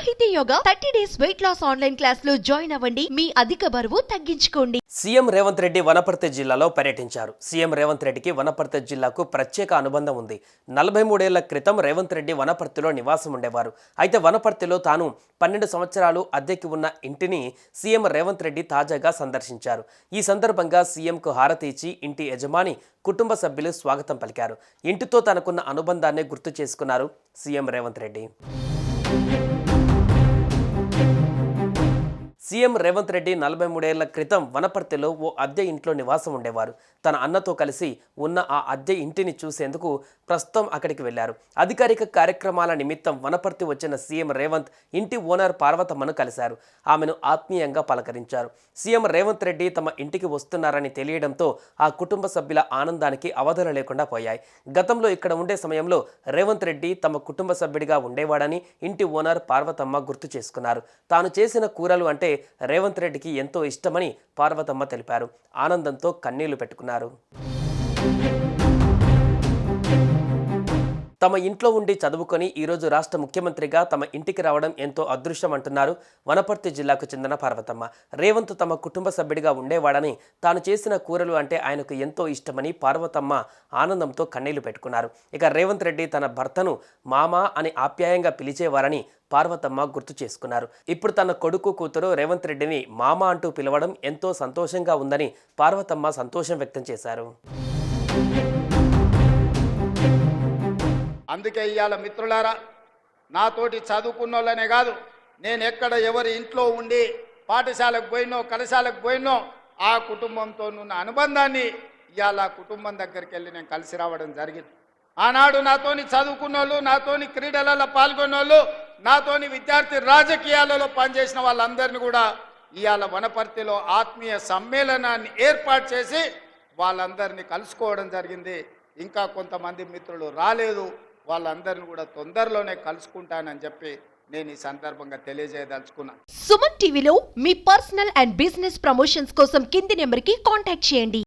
సాహితీ yoga 30 days weight loss online class లో join అవ్వండి. మీ అధిక బరువు తగ్గించుకోండి. సీఎం రేవంత్ రెడ్డి వనపర్తి జిల్లాలో పర్యటించారు. సీఎం రేవంత్ రెడ్డికి వనపర్తి జిల్లాకు ప్రత్యేక అనుబంధం ఉంది. 43 ఏళ్ల క్రితం రేవంత్ రెడ్డి వనపర్తిలో నివాసం ఉండేవారు. అయితే వనపర్తిలో తాను 12 సంవత్సరాలు అద్దెకి ఉన్న ఇంటిని సీఎం రేవంత్ రెడ్డి తాజాగా సందర్శించారు. ఈ సందర్భంగా సీఎంకు హారతి ఇచ్చి ఇంటి యజమాని కుటుంబ సభ్యులు స్వాగతం పలికారు. ఇంటితో తనకున్న అనుబంధాన్ని గుర్తు చేసుకున్నారు సీఎం రేవంత్ రెడ్డి. సీఎం రేవంత్ రెడ్డి 43 ఏళ్ల క్రితం వనపర్తిలో ఓ అద్దె ఇంట్లో నివాసం ఉండేవారు. తన అన్నతో కలిసి ఉన్న ఆ అద్దె ఇంటిని చూసేందుకు ప్రస్తుతం అక్కడికి వెళ్లారు. అధికారిక కార్యక్రమాల నిమిత్తం వనపర్తి వచ్చిన సీఎం రేవంత్ ఇంటి ఓనర్ పార్వతమ్మను కలిశారు. ఆమెను ఆత్మీయంగా పలకరించారు. సీఎం రేవంత్ రెడ్డి తమ ఇంటికి వస్తున్నారని తెలియడంతో ఆ కుటుంబ సభ్యుల ఆనందానికి అవధులు లేకుండా పోయాయి. గతంలో ఇక్కడ ఉండే సమయంలో రేవంత్ రెడ్డి తమ కుటుంబ సభ్యుడిగా ఉండేవాడని ఇంటి ఓనర్ పార్వతమ్మ గుర్తు చేసుకున్నారు. తాను చేసిన కూరలు అంటే రేవంత్ రెడ్డికి ఎంతో ఇష్టమని పార్వతమ్మ తెలిపారు. ఆనందంతో కన్నీళ్లు పెట్టుకున్నారు. తమ ఇంట్లో ఉండి చదువుకొని ఈరోజు రాష్ట్ర ముఖ్యమంత్రిగా తమ ఇంటికి రావడం ఎంతో అదృష్టం అంటున్నారు వనపర్తి జిల్లాకు చెందిన పార్వతమ్మ. రేవంత్ తమ కుటుంబ సభ్యుడిగా ఉండేవాడని, తాను చేసిన కూరలు అంటే ఆయనకు ఎంతో ఇష్టమని పార్వతమ్మ ఆనందంతో కన్నీళ్లు పెట్టుకున్నారు. ఇక రేవంత్ రెడ్డి తన భర్తను మామా అని ఆప్యాయంగా పిలిచేవారని పార్వతమ్మ గుర్తు చేసుకున్నారు. ఇప్పుడు తన కొడుకు కూతురు రేవంత్ రెడ్డిని మామా అంటూ పిలవడం ఎంతో సంతోషంగా ఉందని పార్వతమ్మ సంతోషం వ్యక్తం చేశారు. అందుకే ఇవాళ మిత్రులారా, నాతోటి చదువుకున్న వాళ్ళనే కాదు, నేను ఎక్కడ ఎవరి ఇంట్లో ఉండి పాఠశాలకు పోయినో కళాశాలకు పోయినో ఆ కుటుంబంతో ఉన్న అనుబంధాన్ని ఇవాళ కుటుంబం దగ్గరికి వెళ్ళి నేను కలిసి రావడం జరిగింది. ఆనాడు నాతోని చదువుకున్న వాళ్ళు, నాతోని క్రీడలలో పాల్గొన్న వాళ్ళు, నాతోని విద్యార్థి రాజకీయాలలో పనిచేసిన వాళ్ళందరినీ కూడా ఇవాళ వనపర్తిలో ఆత్మీయ సమ్మేళనాన్ని ఏర్పాటు చేసి వాళ్ళందరినీ కలుసుకోవడం జరిగింది. ఇంకా కొంతమంది మిత్రులు రాలేదు, వాళ్ళందరిని కూడా తొందరలోనే కలుసుకుంటానని చెప్పి నేను ఈ సందర్భంగా తెలియజేయదలుచుకున్నా. సుమన్ టీవీలో మీ పర్సనల్ అండ్ బిజినెస్ ప్రమోషన్స్ కోసం కింది నెంబర్కి కాంటాక్ట్ చేయండి.